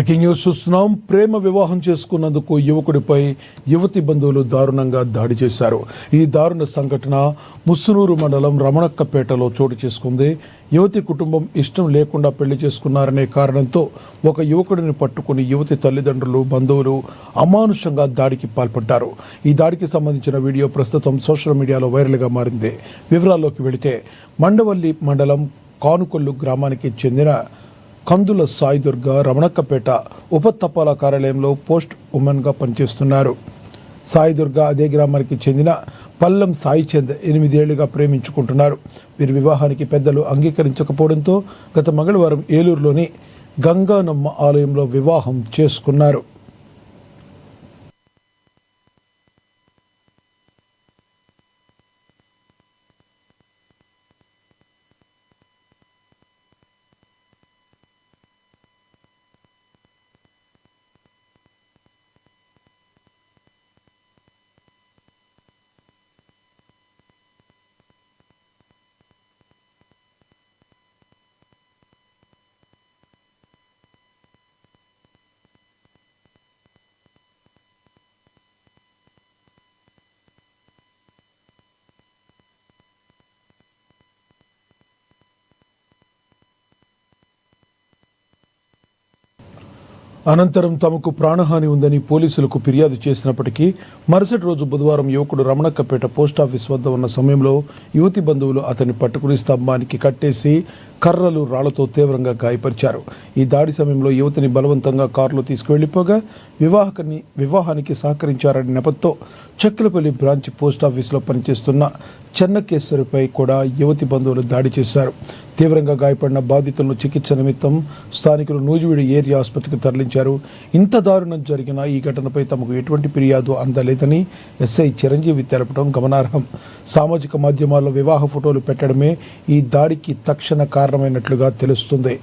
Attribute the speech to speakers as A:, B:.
A: Breaking news చూస్తున్నాం. ప్రేమ వివాహం చేసుకున్నందుకు యువకుడిపై యువతి బంధువులు దారుణంగా దాడి చేశారు. ఈ దారుణ సంఘటన ముస్సునూరు మండలం రమణక్కపేటలో చోటు చేసుకుంది. యువతి కుటుంబం ఇష్టం లేకుండా పెళ్లి చేసుకున్నారనే కారణంతో ఒక యువకుడిని పట్టుకుని యువతి తల్లిదండ్రులు, బంధువులు అమానుషంగా దాడికి పాల్పడ్డారు. ఈ దాడికి సంబంధించిన వీడియో ప్రస్తుతం సోషల్ మీడియాలో వైరల్గా మారింది. వివరాల్లోకి వెళితే మండవల్లి మండలం కానుకొల్లు గ్రామానికి చెందిన కందుల సాయి దుర్గా రమణక్కపేట ఉప తపాలా కార్యాలయంలో పోస్ట్ ఉమెన్గా పనిచేస్తున్నారు. సాయి దుర్గా అదే గ్రామానికి చెందిన పల్లం సాయి చంద్ 8 ఏళ్లుగా ప్రేమించుకుంటున్నారు. వీరి వివాహానికి పెద్దలు అంగీకరించకపోవడంతో గత మంగళవారం ఏలూరులోని గంగానమ్మ ఆలయంలో వివాహం చేసుకున్నారు. అనంతరం తమకు ప్రాణహాని ఉందని పోలీసులకు ఫిర్యాదు చేసినప్పటికీ మరుసటి రోజు బుధవారం యువకుడు రమణక్కపేట పోస్టాఫీస్ వద్ద ఉన్న సమయంలో యువతి బంధువులు అతన్ని పట్టుకుని స్తంభానికి కట్టేసి కర్రలు, రాళ్లతో తీవ్రంగా గాయపరిచారు. ఈ దాడి సమయంలో యువతిని బలవంతంగా కారులో తీసుకువెళ్లిపోగా వివాహానికి సహకరించారనే నెపంతో చక్కెలపల్లి బ్రాంచ్ పోస్టాఫీసులో పనిచేస్తున్న చెన్నకేశ్వరిపై కూడా యువతి బంధువులు దాడి చేశారు. తీవ్రంగా గాయపడిన బాధితులను చికిత్స నిమిత్తం స్థానికులు నూజివీడు ఏరియా ఆసుపత్రికి తరలించారు. ఇంత దారుణం జరిగిన ఈ ఘటనపై తమకు ఎటువంటి ఫిర్యాదు అందలేదని ఎస్ఐ చిరంజీవి తెలపడం గమనార్హం. సామాజిక మాధ్యమాల్లో వివాహ ఫోటోలు పెట్టడమే ఈ దాడికి తక్షణ కారణమైనట్లుగా తెలుస్తుంది.